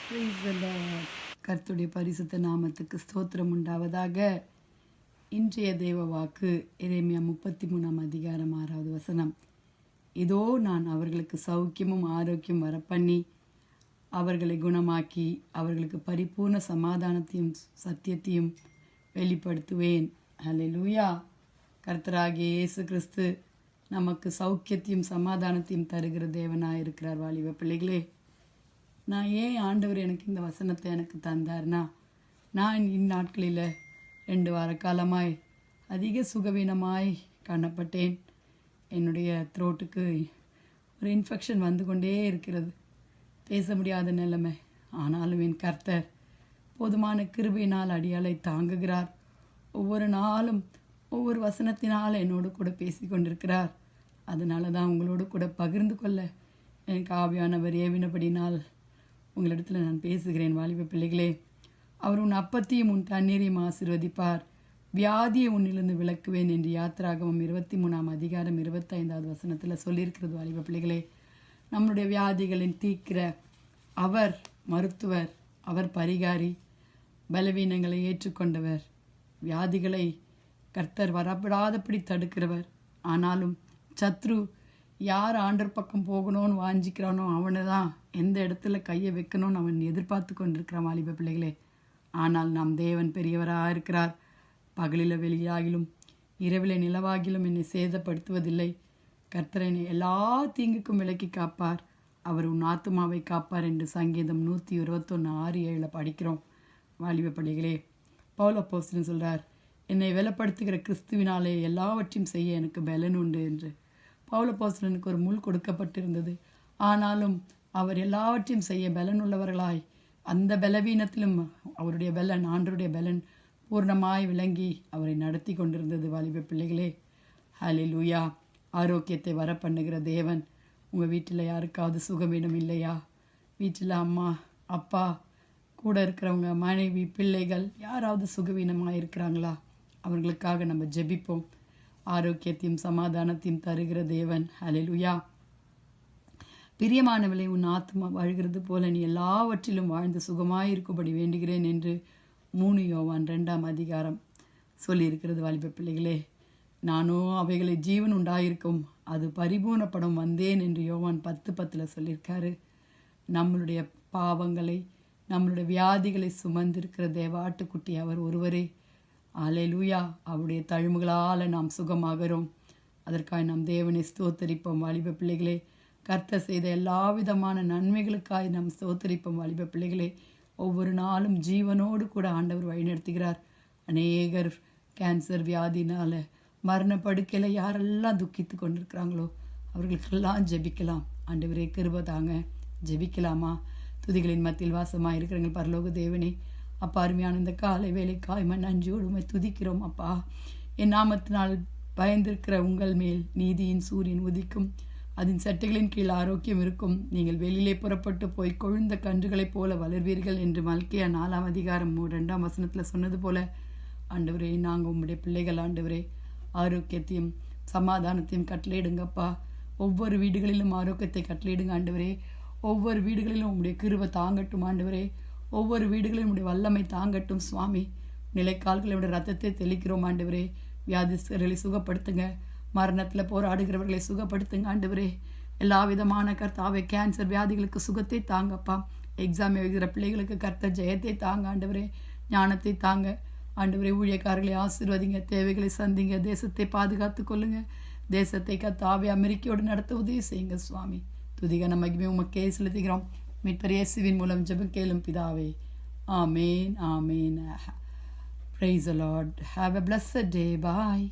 Praise the Lord. கர்த்தருடைய பரிசுத்த நாமத்துக்கு ஸ்தோத்திரம் உண்டாவதாக. இன்றைய தேவ வாக்கு எரேமியா 33 அதிகாரம் 6வது வசனம். இதோ நான் அவர்களுக்கு சௌக்கியமும் ஆரோக்கியம் வரப்பண்ணி அவர்களை குணமாக்கி அவர்களுக்கு பரிபூர்ண சமாதானத்தையும் சத்தியத்தையும் வெளிப்படுத்துவேன். ஹல்லேலூயா. கர்த்தராகிய இயேசு கிறிஸ்து நமக்கு சௌக்கியத்தையும் சமாதானத்தையும் தருகிற தேவனாக இருக்கிறார். வாலிப பிள்ளைகளே, நான் ஏன் ஆண்டவர் எனக்கு இந்த வசனத்தை எனக்கு தந்தார்னா, நான் இந்நாட்களில் 2 வார காலமாய் அதிக சுகவீனமாய் காணப்பட்டேன். என்னுடைய த்ரோட்டுக்கு ஒரு இன்ஃபெக்ஷன் வந்து கொண்டே இருக்கிறது, பேச முடியாத நிலைமை. ஆனாலும் என் கர்த்தர் போதுமான கிருபையினால் அடியாளை தாங்குகிறார். ஒவ்வொரு நாளும் ஒவ்வொரு வசனத்தினால் என்னோடு கூட பேசி கொண்டிருக்கிறார். அதனால தான் உங்களோடு கூட பகிர்ந்து கொள்ள எனக்கு ஆவியானவர் ஏவினபடினால் உங்களிடத்தில் நான் பேசுகிறேன். வாலிப பிள்ளைகளே, அவர் உன் அப்பத்தையும் உன் தண்ணீரையும் ஆசீர்வதிப்பார், வியாதியை உன்னிலிருந்து விலக்குவேன் என்று யாத்திராகமம் 23 அதிகாரம் 25வது வசனத்தில் சொல்லியிருக்கிறது. வாலிப பிள்ளைகளே, நம்முடைய வியாதிகளின் தீர்க்கிற அவர் மருத்துவர், அவர் பரிகாரி, பலவீனங்களை ஏற்றுக்கொண்டவர், வியாதிகளை கர்த்தர் வரப்படாதபடி தடுக்கிறவர். ஆனாலும் சத்ரு யார் ஆண்டர் பக்கம் போகணும்னு வாஞ்சிக்கிறானோ அவனை தான் எந்த இடத்துல கையை வைக்கணும்னு அவன் எதிர்பார்த்து கொண்டிருக்கிறான். வாலிப பிள்ளைகளே, ஆனால் நம் தேவன் பெரியவராக இருக்கிறார். பகலில் வெளியாகிலும் இரவில் நிலவாகிலும் என்னை சேதப்படுத்துவதில்லை. கர்த்தர் என்னை எல்லா தீங்குக்கும் விலக்கி காப்பார், அவர் உன் ஆத்துமாவை காப்பார் என்று சங்கீதம் 121:6-7 படிக்கிறோம். வாலிப பிள்ளைகளே, பவுல் அப்போஸ்தலன் சொல்கிறார், என்னை வெலப்படுத்துகிற கிறிஸ்துவினாலே எல்லாவற்றையும் செய்ய எனக்கு பலன் உண்டு என்று. பவுல் அப்போஸ்தலனுக்கு ஒரு முள் கொடுக்கப்பட்டிருந்தது. ஆனாலும் அவர் எல்லாவற்றையும் செய்ய பலன் உள்ளவர்களாய் அந்த பலவீனத்திலும் அவருடைய பலன், ஆண்டருடைய பலன் பூர்ணமாய் விளங்கி அவரை நடத்தி கொண்டிருந்தது. வாலிப பிள்ளைகளே, ஹல்லேலூயா. ஆரோக்கியத்தை வர பண்ணுகிற தேவன். உங்கள் வீட்டில் யாருக்காவது சுகவீனம் இல்லையா? வீட்டில் அம்மா அப்பா கூட இருக்கிறவங்க, மனைவி பிள்ளைகள் யாராவது சுகவீனமாக இருக்கிறாங்களா? அவர்களுக்காக நம்ம ஜெபிப்போம். ஆரோக்கியத்தையும் சமாதானத்தையும் தருகிற தேவன். ஹல்லேலூயா. பிரியமானவளை, உன் ஆத்மா வாழ்கிறது போல நீ எல்லாவற்றிலும் வாழ்ந்து சுகமாயிருக்கும்படி வேண்டுகிறேன் என்று 3 யோவான் 2 அதிகாரம் சொல்லியிருக்கிறது. வாலிப பிள்ளைகளே, நானோ அவைகளை ஜீவன் உண்டாயிருக்கும் அது பரிபூர்ணப்படம் வந்தேன் என்று யோவான் 10:10 சொல்லியிருக்காரு. நம்மளுடைய பாவங்களை நம்மளுடைய வியாதிகளை சுமந்திருக்கிற தேவாட்டுக்குட்டி அவர் ஒருவரே. அல்லேலூயா. அவருடைய தழும்புகளால் நாம் சுகமாகிறோம். அதற்காக நாம் தேவனை ஸ்தோத்தரிப்போம். வாலிப பிள்ளைகளே, கர்த்தர் செய்த எல்லா விதமான நன்மைகளுக்காக நாம் ஸ்தோத்தரிப்போம். வாலிப பிள்ளைகளே, ஒவ்வொரு நாளும் ஜீவனோடு கூட ஆண்டவர் வழிநடத்துகிறார். அநேகர் கேன்சர் வியாதினால் மரண படுக்கையில் யாரெல்லாம் துக்கித்து கொண்டிருக்கிறாங்களோ அவர்களுக்கெல்லாம் ஜெபிக்கலாம். ஆண்டவரே கிருபை தாங்க. ஜெபிக்கலாமா? துதிகளின் மத்தியில் வாசமாக இருக்கிறவங்க பரலோக தேவனே, அப்பா, அருமையான இந்த காலை வேலைக்காய் நன்றியோடு துதிக்கிறோம். அப்பா, என் நாமத்தினால் பயந்திருக்கிற உங்கள் மேல் நீதியின் சூரியன் உதிக்கும், அதன் சட்டைகளின் கீழ் ஆரோக்கியம் இருக்கும், நீங்கள் வெளியிலே புறப்பட்டு போய் கொழுந்த கன்றுகளைப் போல வளர்வீர்கள் என்று மல்கியா 4 அதிகாரம் 2 வசனத்தில் சொன்னது போல ஆண்டவரே, நாங்கள் உங்களுடைய பிள்ளைகள் ஆண்டவரே, ஆரோக்கியத்தையும் சமாதானத்தையும் கட்டளையிடுங்கப்பா. ஒவ்வொரு வீடுகளிலும் ஆரோக்கியத்தை கட்டளையிடுங்க ஆண்டவரே. ஒவ்வொரு வீடுகளிலும் உங்களுடைய கிருபை தாங்கட்டும் ஆண்டவரே. ஒவ்வொரு வீடுகளிலும் உடைய வல்லமை தாங்கட்டும் சுவாமி. நிலைக்கால்களுடைய ரத்தத்தை தெளிக்கிறோம் ஆண்டவரே. வியாதிஸ்தர்களை சுகப்படுத்துங்க, மரணத்தில் போராடுகிறவர்களை சுகப்படுத்துங்க ஆண்டவரே. எல்லா விதமான கர்த்தாவே, கேன்சர் வியாதிகளுக்கு சுகத்தை தாங்கப்பா. எக்ஸாம் எழுதுகிற பிள்ளைகளுக்கு கர்த்தர் ஜெயத்தை தாங்க ஆண்டவரே, ஞானத்தை தாங்க ஆண்டவரே. ஊழியக்காரர்களை ஆசீர்வதிங்க, தேவைகளை சந்திங்க, தேசத்தை பாதுகாத்து கொள்ளுங்க. தேசத்தை கர்த்தாவே அமெரிக்கையோடு நடத்த உதவி செய்யுங்க சுவாமி. துதிகன மகிமை உமக்கே செலுத்துகிறோம். மீட்பர் இயேசுவின் மூலம் ஜெபம் கேளும் பிதாவே. ஆமேன், ஆமேன். Praise the Lord. Have a blessed day. Bye.